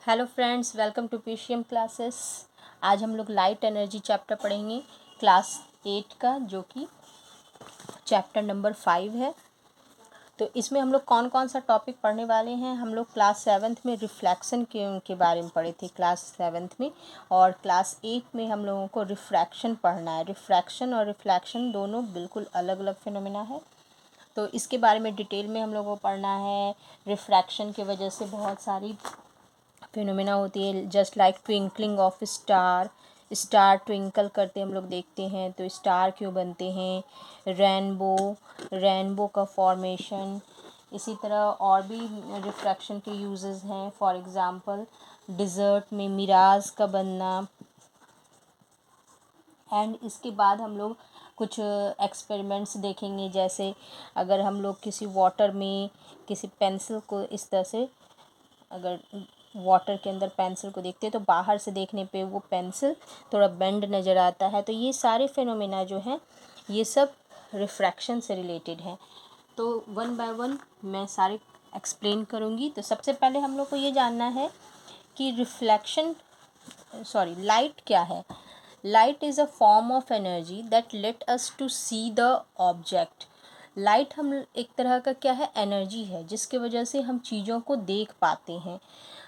Hello friends, welcome to PCM classes. आज हम लोग लाइट एनर्जी चैप्टर पढ़ेंगे क्लास 8 का, जो कि चैप्टर नंबर 5 है। तो इसमें हम लोग कौन कौन सा टॉपिक पढ़ने वाले हैं। हम लोग क्लास 7th में रिफ्लेक्शन के बारे में पढ़े थे क्लास 7th में, और क्लास 8 में हम लोगों को रिफ्रैक्शन पढ़ना है। रिफ्रैक्शन और रिफ्लेक्शन दोनों बिल्कुल अलग अलग फिनोमेना है, तो इसके बारे में डिटेल में हम लोगों को पढ़ना है। रिफ्रैक्शन की वजह से बहुत सारी फिनोमेना होती है, just like twinkling of star. Star twinkle करते हम लोग देखते हैं, तो स्टार क्यों बनते हैं। रेनबो का फॉर्मेशन। इसी तरह और भी रिफ्रैक्शन के यूजेस हैं। फॉर एग्जांपल डिज़र्ट में मिराज का बनना। एंड इसके बाद हम लोग कुछ एक्सपेरिमेंट्स देखेंगे, जैसे अगर हम लोग किसी वाटर में किसी पेंसिल को इस तरह से, अगर वाटर के अंदर पेंसिल को देखते हैं तो बाहर से देखने पे वो पेंसिल थोड़ा बेंड नज़र आता है। तो ये सारे फिनोमेना जो हैं ये सब रिफ्रैक्शन से रिलेटेड हैं। तो वन बाय वन मैं सारे एक्सप्लेन करूँगी। तो सबसे पहले हम लोग को ये जानना है कि लाइट क्या है। Light is a form of energy that let us to see the object. Light हम एक तरह का क्या है, एनर्जी है, जिसके वजह से हम चीज़ों को देख पाते हैं।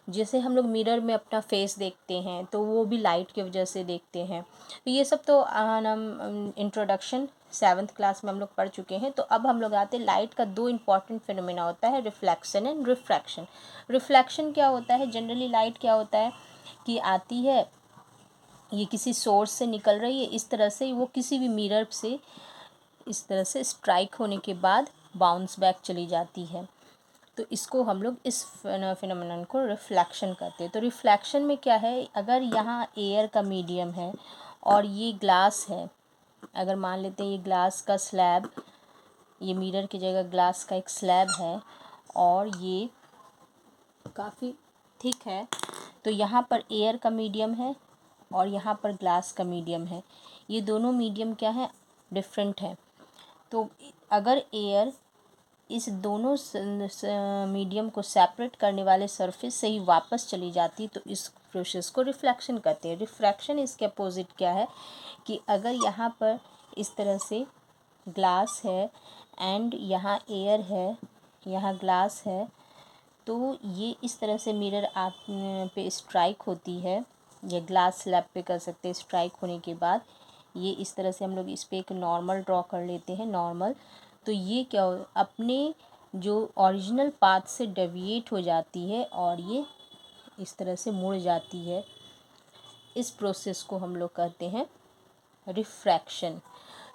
जैसे हम लोग मिरर में अपना फेस देखते हैं तो वो भी लाइट की वजह से देखते हैं। तो ये सब तो हम इंट्रोडक्शन 7th क्लास में हम लोग पढ़ चुके हैं। तो अब हम लोग आते हैं, लाइट का दो इम्पॉर्टेंट फिनोमेना होता है, रिफ्लेक्शन एंड रिफ्रैक्शन। रिफ्लेक्शन क्या होता है, जनरली लाइट क्या होता है कि आती है, ये किसी सोर्स से निकल रही है, इस तरह से वो किसी भी मिरर से इस तरह से स्ट्राइक होने के बाद बाउंस बैक चली जाती है। तो इसको हम लोग इस फिनोमेनन को रिफ्लेक्शन कहते हैं। तो रिफ्लेक्शन में क्या है, अगर यहाँ एयर का मीडियम है और ये ग्लास है, अगर मान लेते हैं ये ग्लास का स्लैब, ये मिरर की जगह ग्लास का एक स्लैब है और ये काफ़ी थिक है, तो यहाँ पर एयर का मीडियम है और यहाँ पर ग्लास का मीडियम है। ये दोनों मीडियम क्या है, डिफरेंट है। तो अगर एयर इस दोनों मीडियम को सेपरेट करने वाले सरफेस से ही वापस चली जाती तो इस प्रोसेस को रिफ्लेक्शन कहते हैं। रिफ्रैक्शन इसके अपोजिट क्या है कि अगर यहाँ पर इस तरह से ग्लास है एंड यहाँ एयर है, यहाँ ग्लास है, तो ये इस तरह से मिरर पे स्ट्राइक होती है, या ग्लास स्लैब पे कर सकते हैं। स्ट्राइक होने के बाद ये इस तरह से हम लोग इस पर एक नॉर्मल ड्रॉ कर लेते हैं, नॉर्मल। तो ये क्या अपने जो ओरिजिनल पाथ से डेविएट हो जाती है और ये इस तरह से मुड़ जाती है। इस प्रोसेस को हम लोग कहते हैं रिफ्रैक्शन।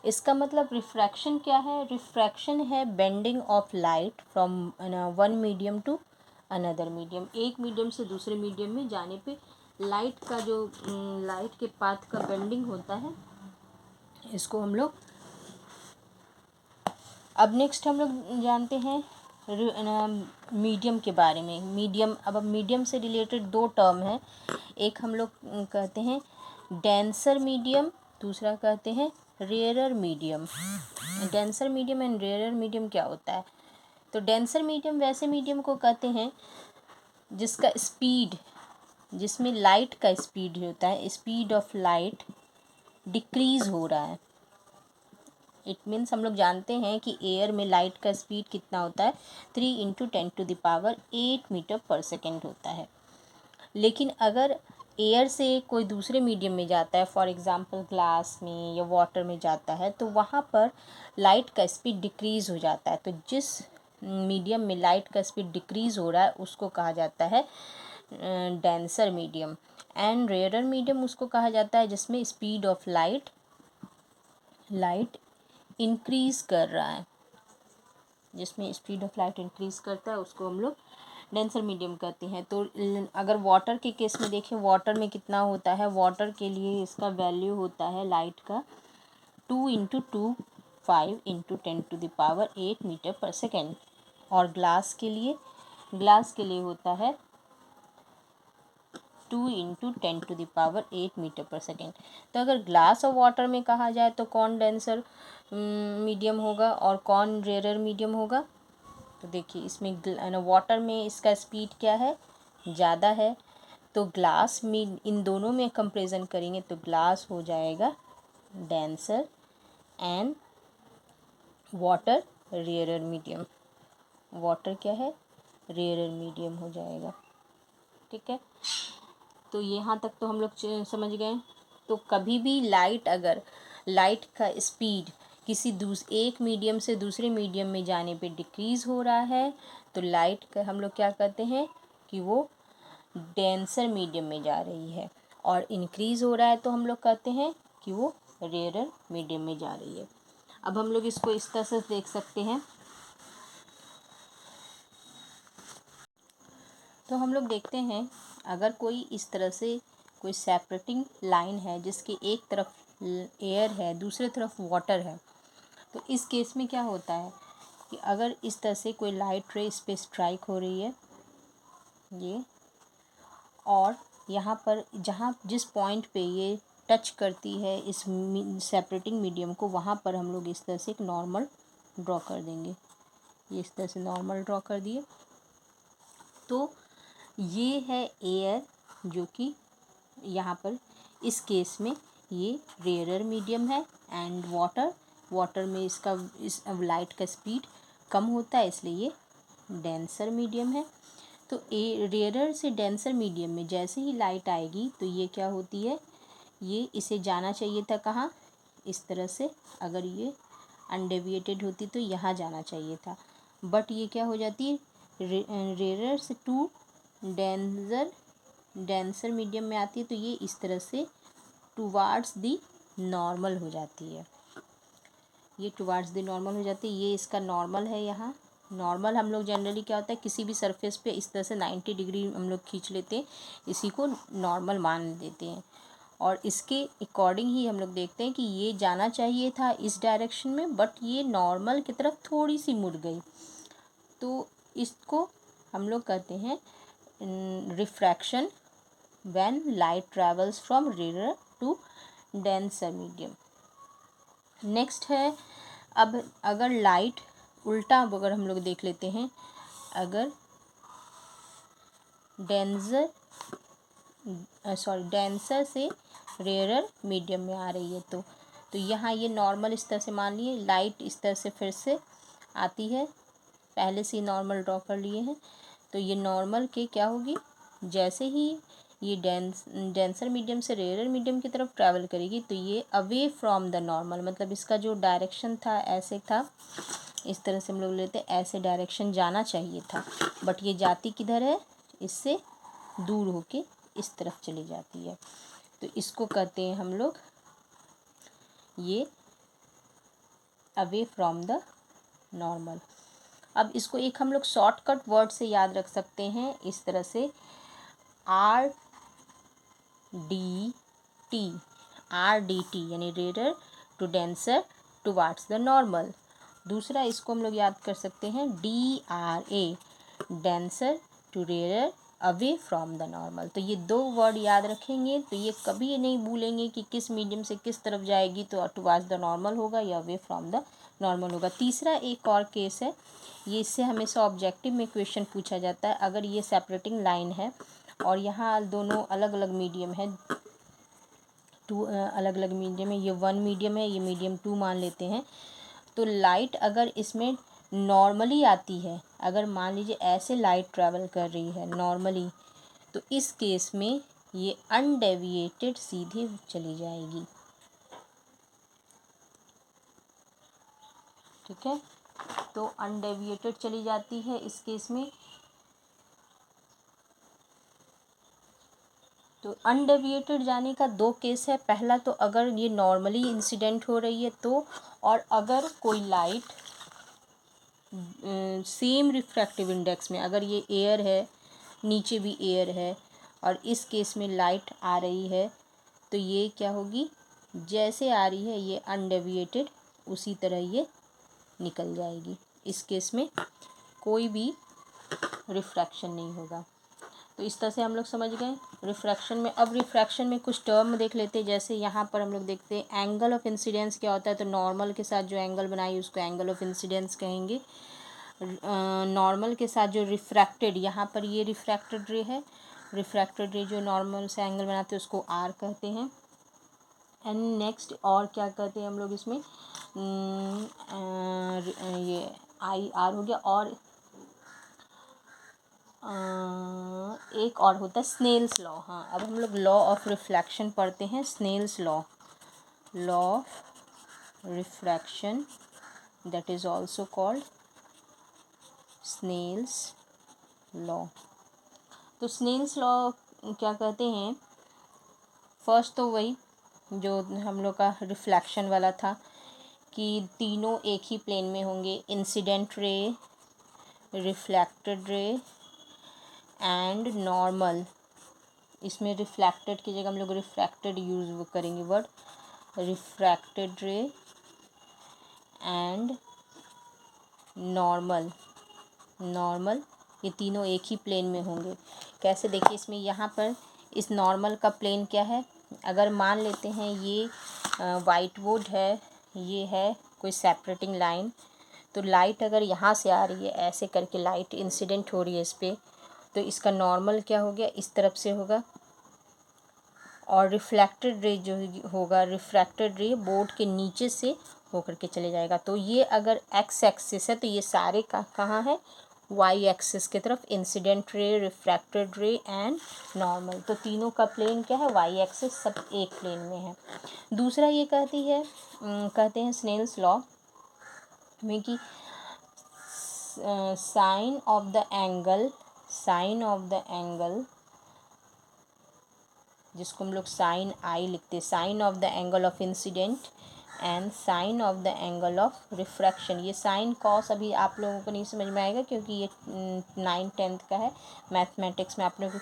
इसका मतलब रिफ्रैक्शन क्या है, रिफ्रैक्शन है bending of light from one medium to another medium. एक मीडियम से दूसरे मीडियम में जाने पे लाइट का जो लाइट के पाथ का बेंडिंग होता है, इसको हम लोग अब नेक्स्ट हम लोग जानते हैं मीडियम के बारे में। मीडियम, अब मीडियम से रिलेटेड दो टर्म है, एक हम लोग कहते हैं डेंसर मीडियम, दूसरा कहते हैं rarer medium. Denser medium and rarer medium क्या होता है, तो डेंसर मीडियम वैसे मीडियम को कहते हैं जिसका स्पीड, जिसमें लाइट का स्पीड होता है, स्पीड ऑफ लाइट डिक्रीज हो रहा है। इट मीन्स हम लोग जानते हैं कि एयर में लाइट का स्पीड कितना होता है, 3 × 10⁸ मीटर पर सेकेंड होता है। लेकिन अगर एयर से कोई दूसरे मीडियम में जाता है, फॉर एग्ज़ाम्पल ग्लास में या वाटर में जाता है, तो वहाँ पर लाइट का स्पीड डिक्रीज़ हो जाता है। तो जिस मीडियम में लाइट का स्पीड डिक्रीज़ हो रहा है उसको कहा जाता है denser medium. And rarer medium उसको कहा जाता है जिसमें स्पीड ऑफ लाइट इंक्रीज़ कर रहा है, जिसमें स्पीड ऑफ लाइट इंक्रीज़ करता है उसको हम लोग डेंसर मीडियम कहते हैं। तो अगर वाटर के केस में देखें, वाटर में कितना होता है, वाटर के लिए इसका वैल्यू होता है लाइट का 2 × 2 5 × 10⁸ मीटर पर सेकेंड। और ग्लास के लिए होता है 2 × 10⁸ मीटर पर सेकेंड। तो अगर ग्लास और वाटर में कहा जाए तो कौन डेंसर मीडियम होगा और कौन रेयरर मीडियम होगा। तो देखिए इसमें वाटर में इसका स्पीड क्या है, ज़्यादा है, तो ग्लास में इन दोनों में कंपेरिजन करेंगे तो ग्लास हो जाएगा denser and water rarer medium. Water क्या है, रेयरर मीडियम हो जाएगा। ठीक है, तो यहाँ तक तो हम लोग समझ गए। तो कभी भी लाइट, अगर लाइट का स्पीड किसी एक मीडियम से दूसरे मीडियम में जाने पे डिक्रीज़ हो रहा है तो लाइट का हम लोग क्या कहते हैं कि वो डेंसर मीडियम में जा रही है, और इंक्रीज़ हो रहा है तो हम लोग कहते हैं कि वो रेयरर मीडियम में जा रही है। अब हम लोग इसको इस तरह से देख सकते हैं। तो हम लोग देखते हैं, अगर कोई इस तरह से कोई सेपरेटिंग लाइन है जिसके एक तरफ एयर है दूसरे तरफ वाटर है, तो इस केस में क्या होता है कि अगर इस तरह से कोई लाइट रे इस पे स्ट्राइक हो रही है ये, और यहाँ पर जहाँ जिस पॉइंट पे ये टच करती है इस सेपरेटिंग मीडियम को, वहाँ पर हम लोग इस तरह से एक नॉर्मल ड्रॉ कर देंगे। ये इस तरह से नॉर्मल ड्रॉ कर दिए। तो ये है एयर, जो कि यहाँ पर इस केस में ये रेयरर मीडियम है, एंड वाटर में इसका इस लाइट का स्पीड कम होता है इसलिए ये डेंसर मीडियम है। तो रेयरर से डेंसर मीडियम में जैसे ही लाइट आएगी तो ये क्या होती है, ये इसे जाना चाहिए था कहाँ, इस तरह से। अगर ये अनडेविएटेड होती तो यहाँ जाना चाहिए था, बट ये क्या हो जाती है, रेयरर से टू डेंसर मीडियम में आती है तो ये इस तरह से टुवार्ड्स दी नॉर्मल हो जाती है। ये टुवार्ड्स दी नॉर्मल हो जाती है, ये इसका नॉर्मल है। यहाँ नॉर्मल हम लोग जनरली क्या होता है, किसी भी सरफेस पे इस तरह से 90 डिग्री हम लोग खींच लेते हैं, इसी को नॉर्मल मान देते हैं, और इसके अकॉर्डिंग ही हम लोग देखते हैं कि ये जाना चाहिए था इस डायरेक्शन में, बट ये नॉर्मल की तरफ थोड़ी सी मुड़ गई। तो इसको हम लोग कहते हैं refraction when light travels from rare to denser medium. Next है, अब अगर लाइट उल्टा अगर हम लोग देख लेते हैं, अगर डेंसर से रेयरर मीडियम में आ रही है तो यहाँ ये नॉर्मल इस तरह से मान लिए, लाइट इस तरह से फिर से आती है, पहले से ही नॉर्मल ड्रॉ कर लिए हैं, तो ये नॉर्मल के क्या होगी, जैसे ही ये डेंसर मीडियम से रेयरर मीडियम की तरफ ट्रैवल करेगी तो ये अवे फ्रॉम द नॉर्मल, मतलब इसका जो डायरेक्शन था ऐसे था, इस तरह से हम लोग लेते हैं, ऐसे डायरेक्शन जाना चाहिए था, बट ये जाती किधर है, इससे दूर होके इस तरफ चली जाती है। तो इसको कहते हैं हम लोग ये अवे फ्रॉम द नॉर्मल। अब इसको एक हम लोग शॉर्टकट वर्ड से याद रख सकते हैं इस तरह से, RDT, RDT यानी rare to denser towards the normal. दूसरा इसको हम लोग याद कर सकते हैं DRA, denser to rare away from the normal. तो ये दो वर्ड याद रखेंगे तो ये कभी नहीं भूलेंगे कि किस मीडियम से किस तरफ जाएगी, तो टुवार्ड्स द नॉर्मल होगा या अवे फ्रॉम द नॉर्मल होगा। तीसरा एक और केस है, ये इससे हमेशा ऑब्जेक्टिव में क्वेश्चन पूछा जाता है। अगर ये सेपरेटिंग लाइन है और यहाँ दोनों अलग अलग मीडियम है, टू अलग अलग मीडियम है, ये 1 मीडियम है, ये मीडियम 2 मान लेते हैं, तो लाइट अगर इसमें नॉर्मली आती है, अगर मान लीजिए ऐसे लाइट ट्रैवल कर रही है नॉर्मली, तो इस केस में ये अनडेविएटेड सीधे चली जाएगी। ठीक है, तो अनडेविएटेड चली जाती है इस केस में। तो अनडेविएटेड जाने का दो केस है, पहला तो अगर ये नॉर्मली इंसिडेंट हो रही है तो, और अगर कोई लाइट सेम रिफ्रैक्टिव इंडेक्स में, अगर ये एयर है नीचे भी एयर है और इस केस में लाइट आ रही है, तो ये क्या होगी, जैसे आ रही है ये अनडेविएटेड उसी तरह ये निकल जाएगी। इस केस में कोई भी रिफ्रैक्शन नहीं होगा। तो इस तरह से हम लोग समझ गए रिफ्रैक्शन में। अब रिफ्रैक्शन में कुछ टर्म देख लेते हैं, जैसे यहाँ पर हम लोग देखते हैं एंगल ऑफ इंसिडेंस क्या होता है। तो नॉर्मल के साथ जो एंगल बनाई उसको एंगल ऑफ इंसिडेंस कहेंगे। नॉर्मल के साथ जो रिफ्रैक्टेड, यहाँ पर ये रिफ्रैक्टेड रे है, रिफ्रैक्टेड रे जो नॉर्मल से एंगल बनाते हैं उसको आर कहते हैं। एंड नेक्स्ट और क्या कहते हैं हम लोग इसमें, ये आई आर हो गया। और एक और होता है स्नेल्स लॉ। हाँ, अब हम लोग लॉ ऑफ रिफ्लेक्शन पढ़ते हैं। Snell's law, law of refraction, that is also called Snell's law. तो स्नेल्स लॉ क्या कहते हैं, फर्स्ट तो वही जो हम लोग का रिफ्लेक्शन वाला था कि तीनों एक ही प्लेन में होंगे, incident ray, reflected ray and normal. इसमें रिफ्लेक्टेड की जगह हम लोग रिफ्रैक्टेड यूज़ करेंगे वर्ड, रिफ्रैक्टेड रे एंड नॉर्मल। नॉर्मल, ये तीनों एक ही प्लेन में होंगे। कैसे, देखिए इसमें यहाँ पर इस नॉर्मल का प्लेन क्या है, अगर मान लेते हैं ये वाइट बोर्ड है, ये है कोई सेपरेटिंग लाइन, तो लाइट अगर यहाँ से आ रही है ऐसे करके, लाइट इंसिडेंट हो रही है इस पर, तो इसका नॉर्मल क्या हो गया, इस तरफ से होगा। और रिफ्लेक्टेड रे जो होगा, रिफ्रैक्टेड रे बोर्ड के नीचे से होकर के चले जाएगा। तो ये अगर एक्स एक्सिस है तो ये सारे कहाँ है, वाई एक्सिस की तरफ, इंसिडेंट रे, रिफ्रैक्टेड रे एंड नॉर्मल। तो तीनों का प्लेन क्या है, वाई एक्सिस, सब एक प्लेन में है। दूसरा ये कहते हैं स्नेल्स लॉ में कि साइन ऑफ द एंगल, जिसको हम लोग साइन आई लिखते हैं, sine of the angle of incidence and sine of the angle of refraction. ये साइन कॉस अभी आप लोगों को नहीं समझ में आएगा क्योंकि ये 9th-10th का है। मैथमेटिक्स में आप लोग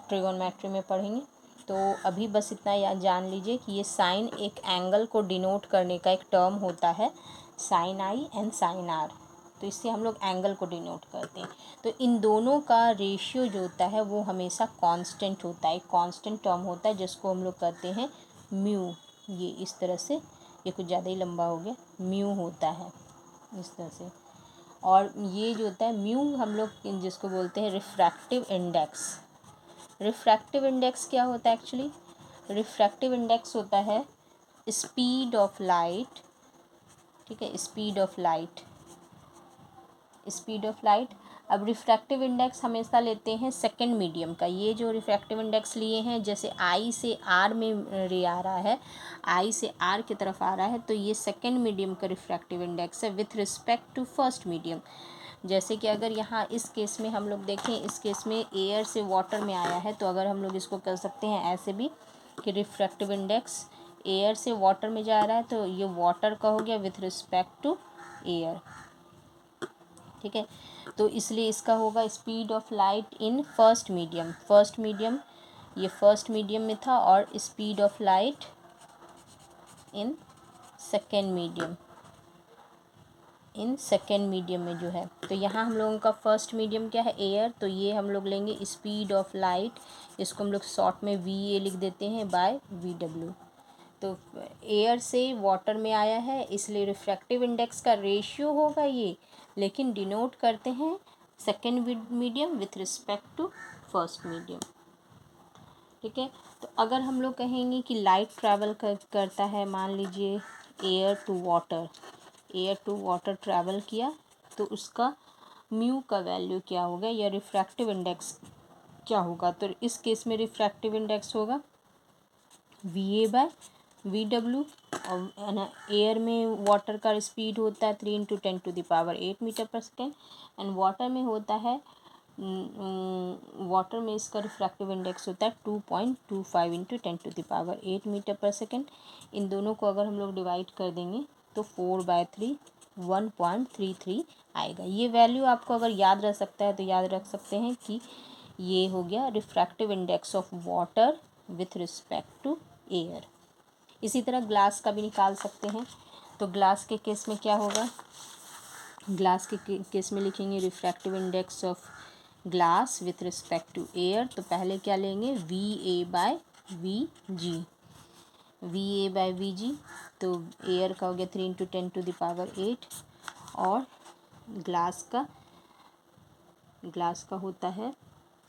ट्रिगोनोमेट्री में पढ़ेंगे। तो अभी बस इतना याद जान लीजिए कि ये साइन एक एंगल को डिनोट करने का एक टर्म होता है, sine I and sine R. तो इससे हम लोग एंगल को डिनोट करते हैं। तो इन दोनों का रेशियो जो होता है वो हमेशा कांस्टेंट होता है, एक कांस्टेंट टर्म होता है जिसको हम लोग कहते हैं म्यू। ये इस तरह से, ये कुछ ज़्यादा ही लंबा हो गया, म्यू होता है इस तरह से। और ये जो होता है म्यू, हम लोग जिसको बोलते हैं रिफ्रैक्टिव इंडेक्स। रिफ्रैक्टिव इंडेक्स क्या होता है एक्चुअली, रिफ्रैक्टिव इंडेक्स होता है स्पीड ऑफ लाइट, ठीक है, स्पीड ऑफ लाइट। अब रिफ्रैक्टिव इंडेक्स हमेशा लेते हैं सेकंड मीडियम का। ये जो रिफ्रैक्टिव इंडेक्स लिए हैं, जैसे आई से आर में रे आ रहा है, आई से आर की तरफ आ रहा है, तो ये सेकंड मीडियम का रिफ्रैक्टिव इंडेक्स है with respect to first medium. जैसे कि अगर यहाँ इस केस में हम लोग देखें, इस केस में एयर से वाटर में आया है, तो अगर हम लोग इसको कर सकते हैं ऐसे भी कि रिफ्रैक्टिव इंडेक्स एयर से वाटर में जा रहा है, तो ये वाटर का हो गया विथ रिस्पेक्ट टू एयर, ठीक है। तो इसलिए इसका होगा speed of light in first medium, ये फर्स्ट मीडियम में था, और speed of light in second medium में जो है। तो यहाँ हम लोगों का फर्स्ट मीडियम क्या है, एयर, तो ये हम लोग लेंगे स्पीड ऑफ लाइट, इसको हम लोग शॉर्ट में वी ए लिख देते हैं बाय वी डब्ल्यू। तो एयर से वाटर में आया है, इसलिए रिफ्रैक्टिव इंडेक्स का रेशियो होगा ये, लेकिन डिनोट करते हैं second medium with respect to first medium, ठीक है। तो अगर हम लोग कहेंगे कि लाइट ट्रैवल करता है, मान लीजिए एयर टू वाटर ट्रैवल किया, तो उसका म्यू का वैल्यू क्या होगा या रिफ्रैक्टिव इंडेक्स क्या होगा। तो इस केस में रिफ्रैक्टिव इंडेक्स होगा वी ए बाय वी डब्ल्यू। और एयर में वाटर का स्पीड होता है 3 × 10⁸ मीटर पर सेकेंड, एंड वाटर में होता है वाटर में इसका रिफ्रैक्टिव इंडेक्स होता है 2.25 × 10⁸ मीटर पर सेकेंड। इन दोनों को अगर हम लोग डिवाइड कर देंगे तो 4/3 1.33 आएगा। ये वैल्यू आपको अगर याद रह सकता है तो याद रख सकते हैं कि ये हो गया refractive index of water with respect to air. इसी तरह ग्लास का भी निकाल सकते हैं। तो ग्लास के केस में क्या होगा, ग्लास के केस में लिखेंगे refractive index of glass with respect to air. तो पहले क्या लेंगे, v a by v g. तो एयर का हो गया 3 × 10⁸, और ग्लास का होता है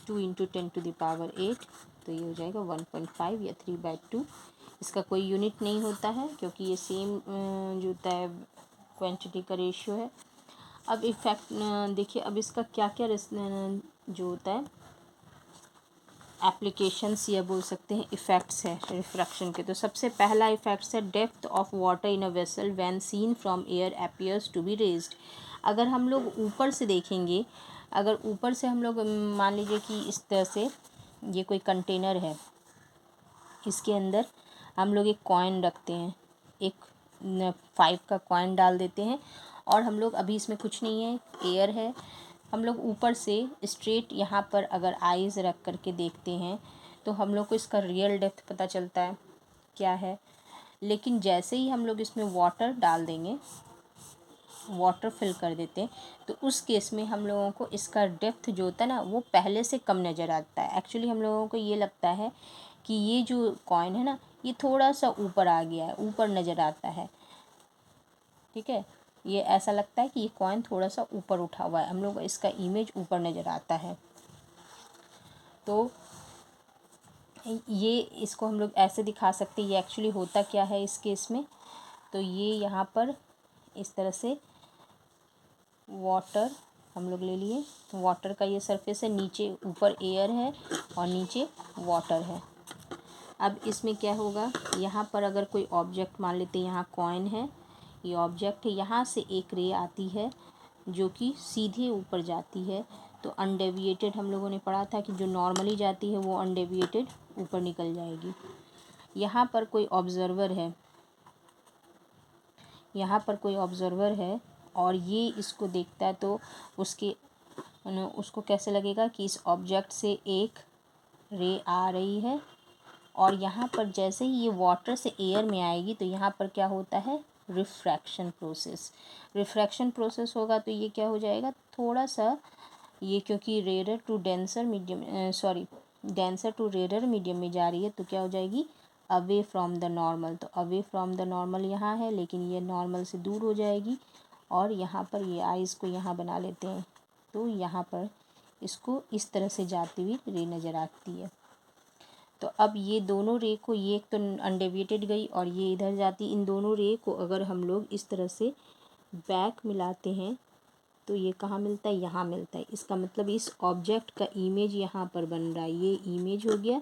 2 इंटू 10⁸ तो ये हो जाएगा 1.5 या 3/2। इसका कोई यूनिट नहीं होता है क्योंकि ये सेम जो होता है क्वांटिटी का रेशियो है। अब इफेक्ट देखिए, अब इसका क्या क्या जो होता है एप्लीकेशंस या बोल सकते हैं इफ़ेक्ट्स है रिफ्रैक्शन के। तो सबसे पहला इफ़ेक्ट्स है depth of water in a vessel when seen from air appears to be raised. अगर हम लोग ऊपर से देखेंगे, अगर ऊपर से हम लोग मान लीजिए कि इस तरह से ये कोई कंटेनर है, इसके अंदर हम लोग एक कॉइन रखते हैं, एक 5 का कॉइन डाल देते हैं और हम लोग अभी इसमें कुछ नहीं है, एयर है। हम लोग ऊपर से स्ट्रेट यहाँ पर अगर आइज़ रख करके देखते हैं तो हम लोग को इसका रियल डेप्थ पता चलता है क्या है। लेकिन जैसे ही हम लोग इसमें वाटर डाल देंगे, वाटर फिल कर देते हैं, तो उस केस में हम लोगों को इसका डेप्थ जो होता है ना वो पहले से कम नज़र आता है। एक्चुअली हम लोगों को ये लगता है कि ये जो कॉइन है ना ये थोड़ा सा ऊपर आ गया है, ऊपर नज़र आता है, ठीक है। ये ऐसा लगता है कि ये कॉइन थोड़ा सा ऊपर उठा हुआ है, हम लोग इसका इमेज ऊपर नज़र आता है। तो ये इसको हम लोग ऐसे दिखा सकते हैं। ये एक्चुअली होता क्या है इस केस में, तो ये यहाँ पर इस तरह से वाटर हम लोग ले लिए, वाटर का ये सरफेस है, नीचे ऊपर एयर है और नीचे वाटर है। अब इसमें क्या होगा, यहाँ पर अगर कोई ऑब्जेक्ट मान लेते हैं, यहाँ कॉइन है, ये ऑब्जेक्ट है, यहाँ से एक रे आती है जो कि सीधे ऊपर जाती है। तो अनडेविएटेड हम लोगों ने पढ़ा था कि जो नॉर्मली जाती है वो अनडेविएटेड ऊपर निकल जाएगी। यहाँ पर कोई ऑब्जर्वर है, यहाँ पर कोई ऑब्जर्वर है और ये इसको देखता है, तो उसको कैसे लगेगा कि इस ऑब्जेक्ट से एक रे आ रही है और यहाँ पर जैसे ही ये वाटर से एयर में आएगी तो यहाँ पर क्या होता है, रिफ्रैक्शन प्रोसेस। रिफ्रैक्शन प्रोसेस होगा तो ये क्या हो जाएगा, थोड़ा सा ये क्योंकि rare to denser medium denser to rare medium में जा रही है तो क्या हो जाएगी, अवे फ्रॉम द नॉर्मल। तो अवे फ्रॉम द नॉर्मल यहाँ है, लेकिन ये नॉर्मल से दूर हो जाएगी और यहाँ पर ये आइज़ को यहाँ बना लेते हैं, तो यहाँ पर इसको इस तरह से जाती हुई रे नज़र आती है। तो अब ये दोनों रे को, ये एक तो अनडेविएटेड गई और ये इधर जाती, इन दोनों रे को अगर हम लोग इस तरह से बैक मिलाते हैं तो ये कहाँ मिलता है, यहाँ मिलता है। इसका मतलब इस ऑब्जेक्ट का इमेज यहाँ पर बन रहा है, ये इमेज हो गया,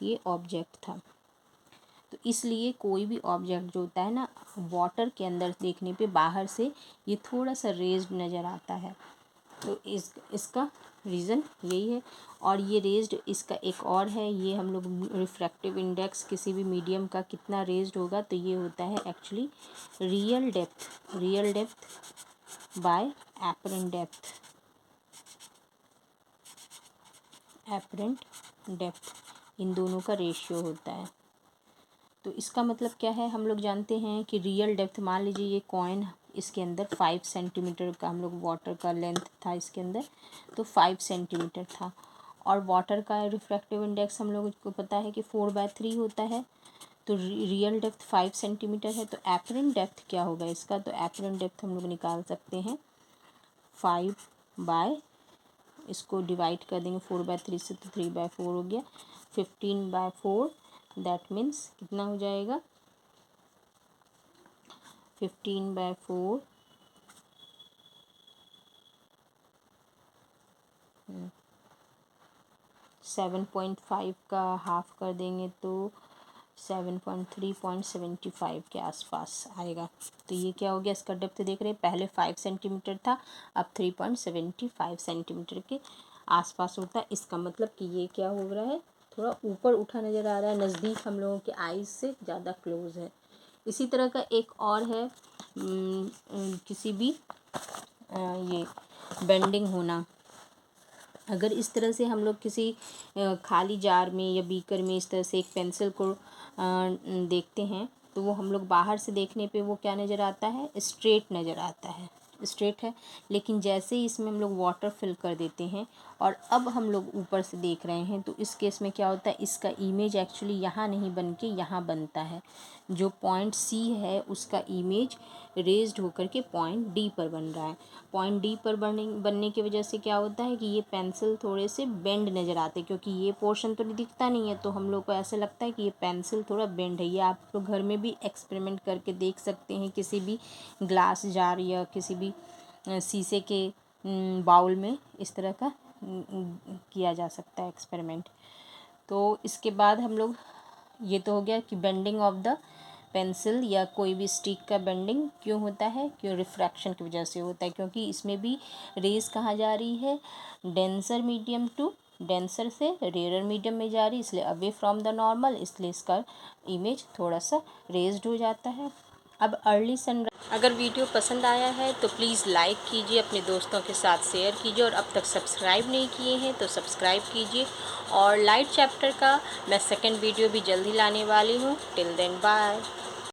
ये ऑब्जेक्ट था। तो इसलिए कोई भी ऑब्जेक्ट जो होता है ना वाटर के अंदर देखने पे बाहर से ये थोड़ा सा रेज्ड नज़र आता है। तो इसका रीज़न यही है। और ये रेज्ड, इसका एक और है, ये हम लोग रिफ्रैक्टिव इंडेक्स किसी भी मीडियम का कितना रेज्ड होगा, तो ये होता है actually real depth by apparent depth, इन दोनों का रेशियो होता है। तो इसका मतलब क्या है, हम लोग जानते हैं कि रियल डेप्थ, मान लीजिए ये कॉइन, इसके अंदर 5 सेंटीमीटर का हम लोग वाटर का लेंथ था इसके अंदर, तो 5 सेंटीमीटर था। और वाटर का रिफ्रैक्टिव इंडेक्स हम लोग को पता है कि 4/3 होता है। तो रियल डेप्थ 5 सेंटीमीटर है, तो एपरेंट डेप्थ क्या होगा इसका, तो एपरेंट डेप्थ हम लोग निकाल सकते हैं 5 बाय, इसको डिवाइड कर देंगे 4/3 से, तो 3/4 हो गया, 15/4, दैट मीन्स कितना हो जाएगा, 15/4 7.5 का हाफ कर देंगे तो 3.75 के आसपास आएगा। तो ये क्या हो गया, इसका डेप्थ देख रहे हैं, पहले 5 सेंटीमीटर था, अब 3.75 सेंटीमीटर के आसपास होता है। इसका मतलब कि ये क्या हो रहा है, थोड़ा ऊपर उठा नज़र आ रहा है, नज़दीक हम लोगों के आइज़ से ज़्यादा क्लोज है। इसी तरह का एक और है, किसी भी ये बेंडिंग होना। अगर इस तरह से हम लोग किसी खाली जार में या बीकर में इस तरह से एक पेंसिल को देखते हैं तो वो हम लोग बाहर से देखने पे वो क्या नज़र आता है, स्ट्रेट नज़र आता है, स्ट्रेट है। लेकिन जैसे ही इसमें हम लोग वाटर फिल कर देते हैं और अब हम लोग ऊपर से देख रहे हैं, तो इस केस में क्या होता है, इसका इमेज एक्चुअली यहाँ नहीं बन के यहाँ बनता है। जो पॉइंट सी है उसका इमेज रेज्ड होकर के पॉइंट डी पर बन रहा है। पॉइंट डी पर बनने की वजह से क्या होता है कि ये पेंसिल थोड़े से बेंड नज़र आते हैं, क्योंकि ये पोर्शन तो दिखता नहीं है, तो हम लोग को ऐसा लगता है कि ये पेंसिल थोड़ा बेंड है। ये आप लोग घर में भी एक्सपेरिमेंट करके देख सकते हैं, किसी भी ग्लास जार या किसी भी शीशे के बाउल में इस तरह का किया जा सकता है एक्सपेरिमेंट। तो इसके बाद हम लोग, ये तो हो गया कि बेंडिंग ऑफ द पेंसिल या कोई भी स्टिक का बेंडिंग क्यों होता है, क्यों, रिफ्रैक्शन की वजह से होता है, क्योंकि इसमें भी रेज कहाँ जा रही है, डेंसर मीडियम टू डेंसर से रेयर मीडियम में जा रही है, इसलिए अवे फ्रॉम द नॉर्मल, इसलिए इसका इमेज थोड़ा सा रेज्ड हो जाता है। अब अर्ली सनराइज, अगर वीडियो पसंद आया है तो प्लीज़ लाइक कीजिए, अपने दोस्तों के साथ शेयर कीजिए, और अब तक सब्सक्राइब नहीं किए हैं तो सब्सक्राइब कीजिए। और लाइट चैप्टर का मैं सेकंड वीडियो भी जल्दी लाने वाली हूँ। Till then bye.